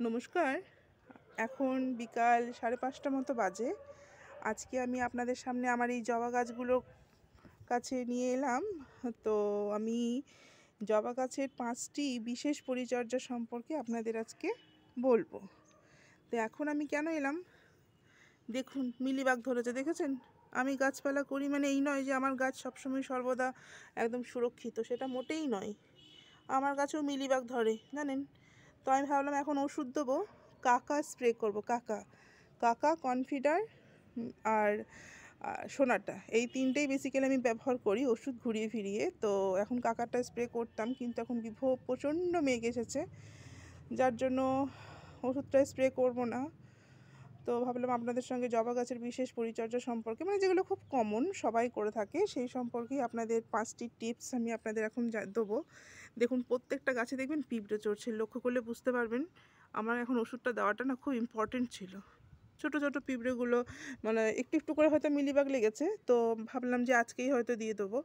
নমস্কার। এখন বিকাল 5:30 মতো বাজে। আজকে আমি আপনাদের সামনে আমার এই জবা গাছগুলো কাছে নিয়ে এলাম। তো আমি জবা গাছের 5টি বিশেষ পরিচর্যা সম্পর্কে আপনাদের আজকে বলবো। তো এখন আমি কেন এলাম, দেখুন মিলিবাগ ধরেছে, দেখেছেন? আমি গাছপালা করি মানে এই নয় যে আমার গাছ সবসময় সর্বদা একদম সুরক্ষিত, সেটা মোটেই নয়। আমার গাছেও মিলিবাগ ধরে, জানেন? তো আমি ভাবলাম এখন ওষুধ দেবো, কাকা স্প্রে করব। কাকা কাকা কনফিডার আর সোনাটা, এই তিনটেই বেসিক্যালি আমি ব্যবহার করি ওষুধ ঘুরিয়ে ফিরিয়ে। তো এখন কাকারটা স্প্রে করতাম, কিন্তু এখন প্রচণ্ড মেঘ এসেছে, যার জন্য ওষুধটা স্প্রে করব না। তো ভাবলাম আপনাদের সঙ্গে জবা গাছের বিশেষ পরিচর্যা সম্পর্কে, মানে যেগুলো খুব কমন সবাই করে থাকে, সেই সম্পর্কেই আপনাদের 5টি টিপস আমি আপনাদের এখন দেবো। দেখুন প্রত্যেকটা গাছে দেখবেন পিঁপড়ে চড়ছে, লক্ষ্য করলে বুঝতে পারবেন। আমার এখন ওষুধটা দেওয়াটা না খুব ইম্পর্টেন্ট ছিল। ছোট ছোট পিঁপড়েগুলো মানে একটু একটু করে হয়তো মিলিবাগ লেগেছে, তো ভাবলাম যে আজকেই হয়তো দিয়ে দেবো।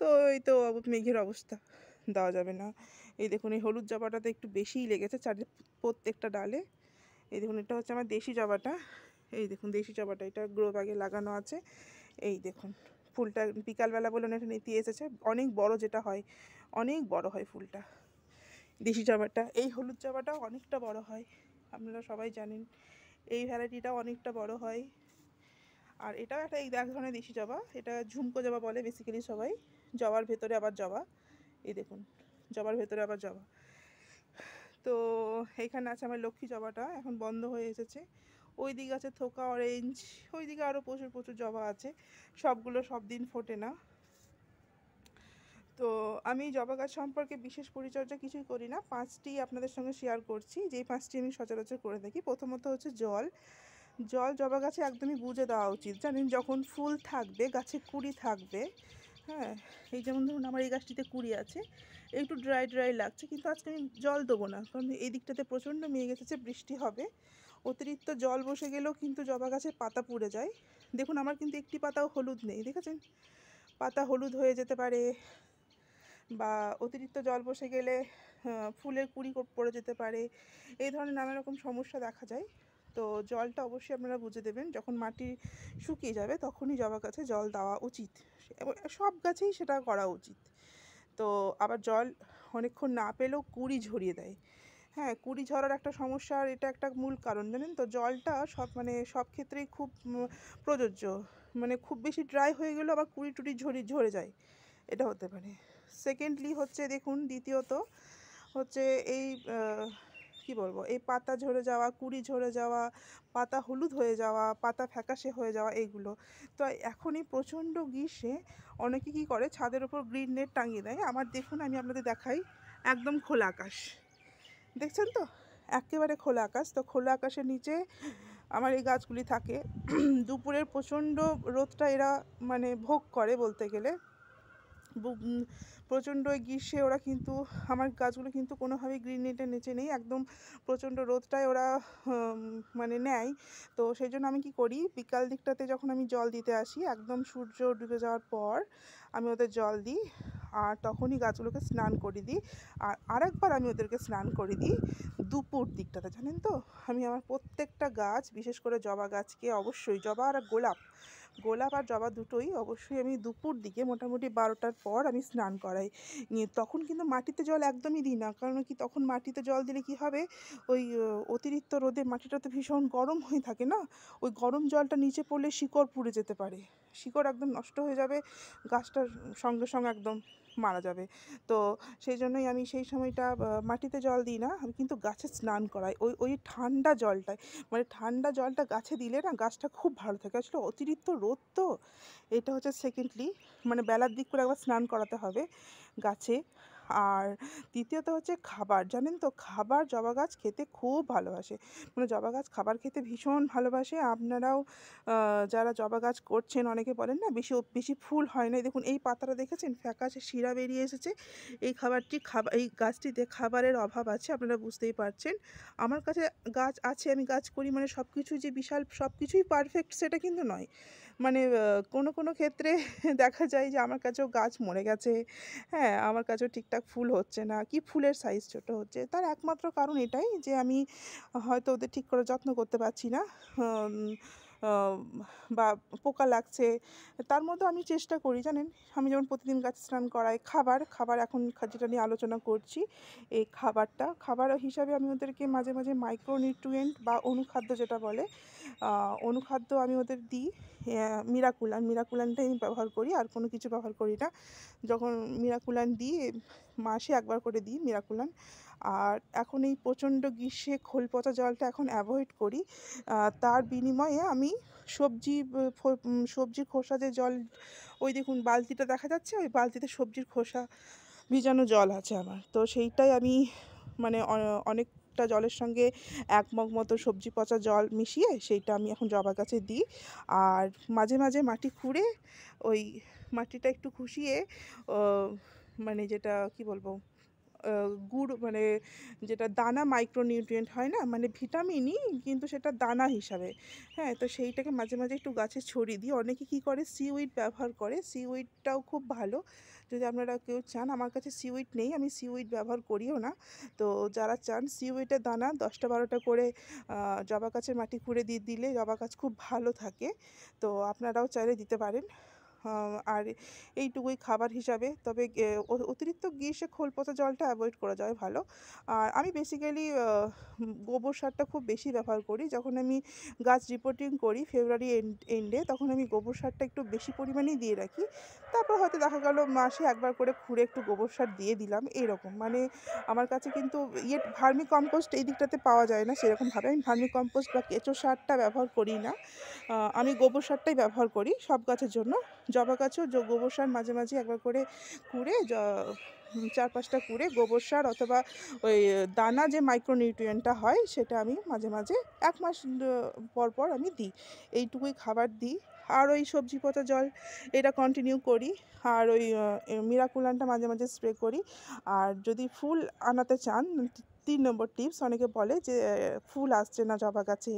তো এই তো মেঘের অবস্থা, দেওয়া যাবে না। এই দেখুন এই হলুদ জবাটাতে একটু বেশিই লেগেছে প্রত্যেকটা ডালে। এই দেখুন এটা হচ্ছে আমার দেশি জবাটা। এই দেখুন দেশি জবাটা, এটা গ্রো ব্যাগে লাগানো আছে। এই দেখুন ফুলটা বিকালবেলা বলুন এটা নিতে এসেছে, অনেক বড় যেটা হয়, অনেক বড় হয় ফুলটা দেশি জবাটা। এই হলুদ জবাটাও অনেকটা বড় হয়, আপনারা সবাই জানেন। এই ভ্যারাইটিটাও অনেকটা বড় হয়। আর এটাও একটা এই এক ধরনের দেশি জবা, এটা ঝুমকো জবা বলে বেসিক্যালি সবাই। জবার ভেতরে আবার জবা, এই দেখুন জবার ভেতরে আবার জবা। তো এখানে আছে আমার লক্ষ্মী জবাটা, এখন বন্ধ হয়ে এসেছে। ওই দিকে আছে থোকা অরেঞ্জ, ওই দিকে আরও প্রচুর প্রচুর জবা আছে, সবগুলো সব দিন ফোটে না। তো আমি জবা গাছ সম্পর্কে বিশেষ পরিচর্যা কিছুই করি না, 5টি আপনাদের সঙ্গে শেয়ার করছি, যেই 5টি আমি সচরাচর করে থাকি। প্রথমত হচ্ছে জল। জবা গাছে একদমই বুঝে দেওয়া উচিত, জানেন? যখন ফুল থাকবে, গাছে কুঁড়ি থাকবে, হ্যাঁ, এই যেমন ধরুন আমার এই গাছটিতে কুঁড়ি আছে, একটু ড্রাই ড্রাই লাগছে, কিন্তু আজকে আমি জল দেবো না, কারণ এই দিকটাতে প্রচণ্ড মেঘ এসেছে, বৃষ্টি হবে। অতিরিক্ত জল বসে গেলেও কিন্তু জবা গাছের পাতা পুড়ে যায়। দেখুন আমার কিন্তু একটি পাতাও হলুদ নেই, দেখেছেন? পাতা হলুদ হয়ে যেতে পারে, বা অতিরিক্ত জল বসে গেলে ফুলের কুঁড়ি পড়ে যেতে পারে, এই ধরনের নানা রকম সমস্যা দেখা যায়। তো জলটা অবশ্যই আপনারা বুঝে দেবেন, যখন মাটি শুকিয়ে যাবে তখনই জবা গাছে জল দেওয়া উচিত, এবং সব গাছেই সেটা করা উচিত। তো আবার জল অনেকক্ষণ না পেলেও কুঁড়ি ঝরিয়ে দেয়। হ্যাঁ, কুঁড়ি ঝরার একটা সমস্যা, আর এটা একটা মূল কারণ, জানেন তো? জলটা সব ক্ষেত্রেই খুব প্রযোজ্য, মানে খুব বেশি ড্রাই হয়ে গেলেও আবার কুঁড়ি টুড়ি ঝরে যায়, এটা হতে পারে। সেকেন্ডলি হচ্ছে দেখুন, দ্বিতীয়ত হচ্ছে এই কী বলবো, এই পাতা ঝরে যাওয়া, কুঁড়ি ঝরে যাওয়া, পাতা হলুদ হয়ে যাওয়া, পাতা ফ্যাকাশে হয়ে যাওয়া, এইগুলো। তো এখন এই প্রচণ্ড গ্রীষ্মে অনেকে কী করে, ছাদের ওপর গ্রিন নেট টাঙিয়ে দেয়। আমার দেখুন আমি আপনাদের দেখাই, একদম খোলা আকাশ, দেখছেন তো? একেবারে খোলা আকাশ। তো খোলা আকাশের নিচে আমার এই গাছগুলি থাকে। দুপুরের প্রচণ্ড রোদটা এরা মানে ভোগ করে বলতে গেলে। প্রচণ্ড গ্রীষ্মে ওরা কিন্তু, আমার গাছগুলো কিন্তু কোনোভাবেই গ্রিন নেটের নিচে নেই, একদম প্রচণ্ড রোদটায় ওরা মানে নেয়। তো সেই জন্য আমি কী করি, বিকাল দিকটাতে যখন আমি জল দিতে আসি, একদম সূর্য ডুবে যাওয়ার পর আমি ওদের জল দিই, আর তখনই গাছগুলোকে স্নান করে দিই। আর আরেকবার আমি ওদেরকে স্নান করে দিই দুপুর দিকটাতে, জানেন তো? আমি আমার প্রত্যেকটা গাছ, বিশেষ করে জবা গাছকে অবশ্যই, জবা আর গোলাপ আর জবা দুটোই অবশ্যই আমি দুপুর দিকে মোটামুটি 12টার পর আমি স্নান করাই। তখন কিন্তু মাটিতে জল একদমই দিই না, কারণ কি তখন মাটিতে জল দিলে কি হবে, ওই অতিরিক্ত রোদে মাটিটা তো ভীষণ গরম হয়ে থাকে না, ওই গরম জলটা নিচে পড়লে শিকড় পুড়ে যেতে পারে, শিকড় একদম নষ্ট হয়ে যাবে, গাছটার সঙ্গে সঙ্গে একদম মারা যাবে। তো সেই জন্যই আমি সেই সময়টা মাটিতে জল দিই না, আমি কিন্তু গাছে স্নান করাই ওই ঠান্ডা জলটায়। মানে ঠান্ডা জলটা গাছে দিলে না গাছটা খুব ভালো থাকে। আসলে অতিরিক্ত রোদ তো, এটা হচ্ছে সেকেন্ডলি, মানে বেলার দিক করে একবার স্নান করাতে হবে গাছে। আর তৃতীয়ত হচ্ছে খাবার, জানেন তো? খাবার জবা গাছ খেতে খুব ভালোবাসে, মানে জবা গাছ খাবার খেতে ভীষণ ভালোবাসে। আপনারাও যারা জবা গাছ করছেন, অনেকে বলেন না বেশি বেশি ফুল হয় না, দেখুন এই পাতাটা দেখেছেন, ফ্যাকাশে শিরা বেরিয়ে এসেছে। এই গাছটিতে খাবারের অভাব আছে, আপনারা বুঝতেই পারছেন। আমার কাছে গাছ আছে, আমি গাছ করি, মানে সব কিছু যে বিশাল সব কিছুই পারফেক্ট সেটা কিন্তু নয়। মানে কোনো ক্ষেত্রে দেখা যায় যে আমার কাছেও গাছ মরে গেছে। হ্যাঁ, আমার কাছেও ঠিকঠাক ফুল হচ্ছে না, কি ফুলের সাইজ ছোট হচ্ছে। তার একমাত্র কারণ এটাই যে আমি হয়তো ওদের ঠিক করে যত্ন করতে পারছি না। হুম, আ বা পোকা লাগছে। তার মধ্যেও আমি চেষ্টা করি জানেন, আমি যেমন প্রতিদিন গাছে স্নান করাই, খাবার এখন যেটা নিয়ে আলোচনা করছি, এই খাবার হিসাবে আমি ওদেরকে মাঝে মাইক্রোনিউট্রিয়েন্ট বা অনুখাদ্য যেটা বলে, আ অনুখাদ্য আমি ওদের দিই। মিরাকুলানটাই আমি ব্যবহার করি। আর কোনো কিছু ব্যবহার করি না। যখন মিরাকুলান দিই, মাসে ১ বার করে দিই মিরাকুলান। আর এখন এই প্রচণ্ড গ্রীষ্মে খোল পচা জলটা এখন অ্যাভয়েড করি। তার বিনিময়ে আমি সবজির খোসা যে জল, ওই দেখুন বালতিটা দেখা যাচ্ছে? ওই বালতিতে সবজির খোসা ভিজানো জল আছে আমার। তো সেইটাই আমি মানে অনেকটা জলের সঙ্গে ১ মগ মতো সবজি পচা জল মিশিয়ে সেইটা আমি এখন জবা গাছে দিই। আর মাঝে মাটি খুঁড়ে ওই মাটিটা একটু খুশিয়ে ও মানে যেটা কি বলবো? আ গুড় মানে যেটা দানা মাইক্রোনিউট্রিয়েন্ট হয় না? মানে ভিটামিনই, কিন্তু সেটা দানা হিসাবে। হ্যাঁ? তো সেইটাকে মাঝে একটু গাছে ছড়িয়ে দিই। অনেকে কি করে সিউইড ব্যবহার করে। সিউইডটাও খুব ভালো। যদি আপনারা কেউ চান, আমার কাছে সিউইড নেই। আমি সিউইড ব্যবহার করিও না। তো যারা চান সিউইডের দানা ১০টা ১২টা করে আ জবা গাছের মাটি খুঁড়ে দিলে জবা গাছ খুব ভালো থাকে। তো আপনারাও চাইলে দিতে পারেন। আর এইটুকুই খাবার হিসাবে। তবে অতিরিক্ত গ্রীষ্মে খোল পচা জলটা অ্যাভয়েড করা যায় ভালো। আর আমি বেসিক্যালি গোবর সারটা খুব বেশি ব্যবহার করি। যখন আমি গাছ রিপোর্টিং করি ফেব্রুয়ারি এন্ডে, তখন আমি গোবর সারটা একটু বেশি পরিমাণেই দিয়ে রাখি। তারপর হয়তো দেখা গেল মাসে ১ বার করে খুঁড়ে একটু গোবর সার দিয়ে দিলাম, এইরকম। মানে আমার কাছে কিন্তু ভার্মি কম্পোস্ট এই দিকটাতে পাওয়া যায় না সেরকমভাবে। আমি ভার্মি কম্পোস্ট বা কেঁচো সারটা ব্যবহার করি না। আমি গোবর সারটাই ব্যবহার করি সব গাছের জন্য। জবা গাছেও গোবর সার মাঝে ১ বার করে কুড়ে ৪-৫টা কুড়ে গোবর সার অথবা ওই দানা যে মাইক্রোনিউট্রিয়েন্টটা হয় সেটা আমি মাঝে ১ মাস পর আমি দিই। এইটুকুই খাবার দিই। আর ওই সবজি পচা জল এটা কন্টিনিউ করি। আর ওই মিরাকুলানটা মাঝে স্প্রে করি। আর যদি ফুল আনাতে চান, ৩ নম্বর টিপস, অনেকে বলে যে ফুল আসছে না জবা গাছে,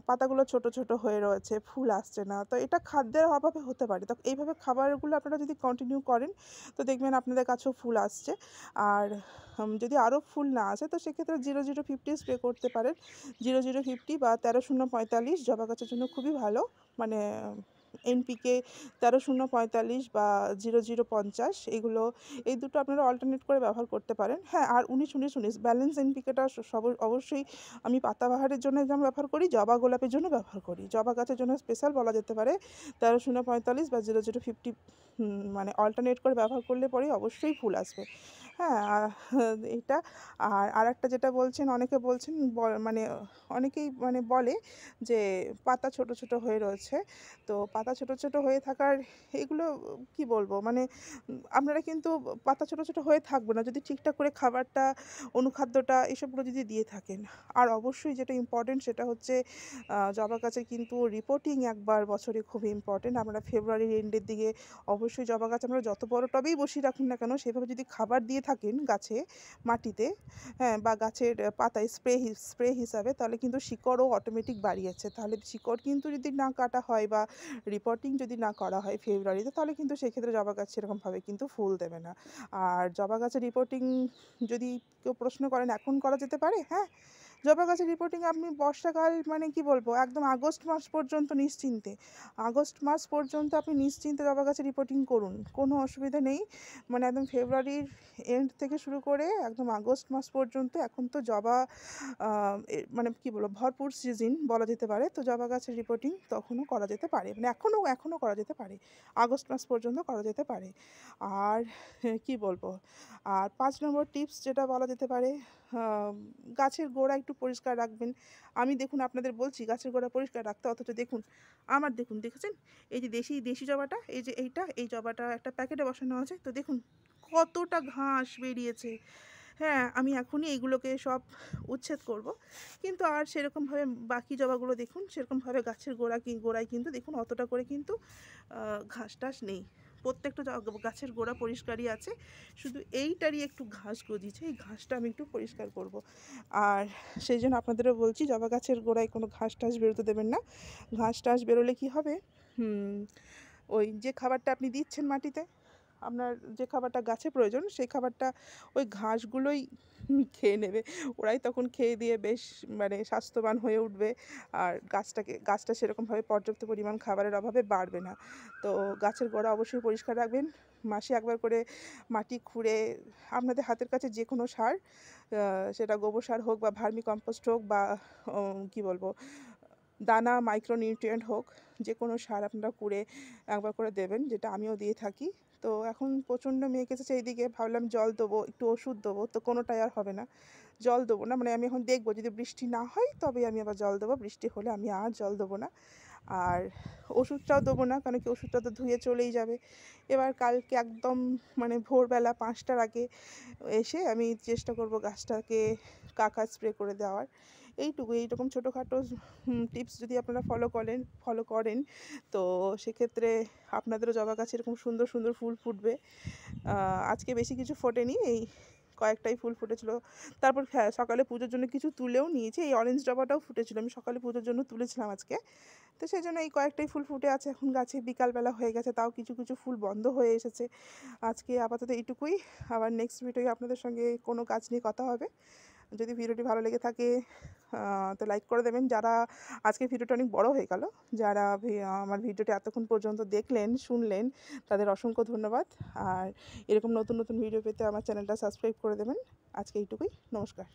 পাতাগুলো ছোট হয়ে রয়েছে, ফুল আসছে না। তো এটা খাদ্যের অভাবে হতে পারে। তো এইভাবে খাবারগুলো আপনারা যদি কন্টিনিউ করেন, তো দেখবেন আপনাদের গাছেও ফুল আসছে। আর যদি আরও ফুল না আসে, তো সেক্ষেত্রে ০০50 স্প্রে করতে পারেন। ০০50 বা ১৩০৪৫ জবা গাছের জন্য খুবই ভালো। মানে NPK ১৩০৪৫ বা ০০৫০, এগুলো, এই দুটো আপনারা অল্টারনেট করে ব্যবহার করতে পারেন। হ্যাঁ, আর ১৯-১৯-১৯ ব্যালেন্স NPKটা অবশ্যই আমি পাতাবাহারের জন্য যেমন ব্যবহার করি, জবা গোলাপের জন্য ব্যবহার করি। জবা গাছের জন্য স্পেশাল বলা যেতে পারে ১৩০৪৫ বা ০০50, মানে অল্টারনেট করে ব্যবহার করলে পরেই অবশ্যই ফুল আসবে। হ্যাঁ, এইটা। আর আরেকটা যেটা বলছেন, অনেকে বলছেন মানে অনেকেই মানে বলে যে পাতা ছোট হয়ে রয়েছে। তো পাতা ছোট হয়ে থাকার এগুলো কি বলবো? মানে আপনারা কিন্তু পাতা ছোট হয়ে থাকবে না যদি ঠিকঠাক করে খাবারটা, অনুখাদ্যটা এসবগুলো যদি দিয়ে থাকেন। আর অবশ্যই যেটা ইম্পর্টেন্ট সেটা হচ্ছে জবা গাছের কিন্তু রিপোর্টিং একবার বছরে খুবই ইম্পর্টেন্ট। আমরা ফেব্রুয়ারির এন্ডের দিকে অবশ্যই জবা গাছ আপনারা যত বড় টবেই বসিয়ে রাখুন না কেন, সেভাবে যদি খাবার দিয়ে থাকেন গাছে, মাটিতে, হ্যাঁ, বা গাছের পাতায় স্প্রে হিসাবে, তাহলে কিন্তু শিকড়ও অটোমেটিক বাড়িয়েছে। তাহলে শিকড় কিন্তু যদি না কাটা হয় বা রিপোর্টিং যদি না করা হয় ফেব্রুয়ারিতে, তাহলে কিন্তু সেক্ষেত্রে জবা গাছ সেরকমভাবে কিন্তু ফুল দেবে না। আর জবা গাছের রিপোর্টিং যদি কেউ প্রশ্ন করেন এখন করা যেতে পারে? হ্যাঁ, জবা গাছের রিপোর্টিং আপনি বর্ষাকাল মানে কি বলবো, একদম আগস্ট মাস পর্যন্ত নিশ্চিন্তে। আগস্ট মাস পর্যন্ত আপনি নিশ্চিন্তে জবা গাছের রিপোর্টিং করুন। কোনো অসুবিধা নেই। মানে একদম ফেব্রুয়ারির এন্ড থেকে শুরু করে একদম আগস্ট মাস পর্যন্ত এখন তো জবা মানে কি বলবো, ভরপুর সিজন বলা যেতে পারে। তো জবা গাছের রিপোর্টিং তখনও করা যেতে পারে। মানে এখনও করা যেতে পারে। আগস্ট মাস পর্যন্ত করা যেতে পারে। আর কি বলবো? আর ৫ নম্বর টিপস যেটা বলা যেতে পারে, গাছের গোড়া একটু পরিষ্কার রাখবেন। আমি দেখুন আপনাদের বলছি গাছের গোড়া পরিষ্কার রাখতে, অথচ দেখুন আমার, দেখেছেন? এই যে দেশি জবাটা, এই যে এই জবাটা একটা প্যাকেটে বসানো আছে। তো দেখুন কতটা ঘাস বেরিয়েছে। হ্যাঁ, আমি এখনই এইগুলোকে সব উচ্ছেদ করব। কিন্তু আর সেরকমভাবে বাকি জবাগুলো দেখুন সেরকমভাবে গাছের গোড়ায় কিন্তু দেখুন অতটা করে কিন্তু ঘাস টাস নেই। প্রত্যেকটা গাছের গোড়া পরিষ্কারই আছে, শুধু এইটারই একটু ঘাস গজিয়েছে, এই ঘাসটা আমি একটু পরিষ্কার করব। আর সেই জন্য আপনাদেরও বলছি, জবা গাছের গোড়ায় কোনো ঘাস টাস বেরোতে দেবেন না। ঘাস টাস বেরোলে কী হবে, ওই যে খাবারটা আপনি দিচ্ছেন মাটিতে, আপনার যে খাবারটা গাছে প্রয়োজন সেই খাবারটা ওই ঘাসগুলোই খেয়ে নেবে। ওরাই তখন খেয়ে দিয়ে বেশ মানে স্বাস্থ্যবান হয়ে উঠবে, আর গাছটা সেরকমভাবে পর্যাপ্ত পরিমাণ খাবারের অভাবে বাড়বে না। তো গাছের গোড়া অবশ্যই পরিষ্কার রাখবেন, মাসে একবার করে মাটি খুঁড়ে আপনাদের হাতের কাছে যে কোনো সার, সেটা গোবর সার হোক বা ভার্মি কম্পোস্ট হোক বা কী বলবো দানা মাইক্রোনিউট্রিয়েন্ট হোক, যে কোনো সার আপনারা কুড়ে একবার করে দেবেন, যেটা আমিও দিয়ে থাকি। তো এখন প্রচণ্ড মেঘ এসেছে এইদিকে, ভাবলাম জল দেবো, একটু ওষুধ দেবো, তো কোনোটাই আর হবে না, জল দেবো না। মানে আমি এখন দেখবো, যদি বৃষ্টি না হয় তবে আমি আবার জল দেবো, বৃষ্টি হলে আমি আর জল দেবো না। আর ওষুধটাও দেবো না, কারণ কি ওষুধটা তো ধুয়ে চলেই যাবে। এবার কালকে একদম মানে ভোরবেলা 5টার আগে এসে আমি চেষ্টা করব গাছটাকে কাকা স্প্রে করে দেওয়ার। এইরকম ছোটোখাটো টিপস যদি আপনারা ফলো করেন তো সেক্ষেত্রে আপনাদেরও জবা গাছে এরকম সুন্দর সুন্দর ফুল ফুটবে। আজকে বেশি কিছু ফোটেনি, এই কয়েকটাই ফুল ফুটেছিল। তারপর হ্যাঁ, সকালে পুজোর জন্য কিছু তুলেও নিয়েছি, এই অরেঞ্জ জবাটাও ফুটেছিল, আমি সকালে পুজোর জন্য তুলেছিলাম আজকে। তো সেই জন্য এই কয়েকটাই ফুল ফুটে আছে এখন গাছে, বিকালবেলা হয়ে গেছে, তাও কিছু কিছু ফুল বন্ধ হয়ে এসেছে। আজকে আপাতত এইটুকুই, আবার নেক্সট ভিডিওয়ে আপনাদের সঙ্গে কোনো কাজ নিয়ে কথা হবে। যদি ভিডিওটি ভালো লেগে থাকে তো লাইক করে দেবেন। যারা আজকের ভিডিওটা অনেক বড় হয়ে গেল, যারা আমার ভিডিওটি এতক্ষণ পর্যন্ত দেখলেন শুনলেন, তাদের অসংখ্য ধন্যবাদ। আর এরকম নতুন নতুন ভিডিও পেতে আমার চ্যানেলটা সাবস্ক্রাইব করে দেবেন। আজকে এইটুকুই, নমস্কার।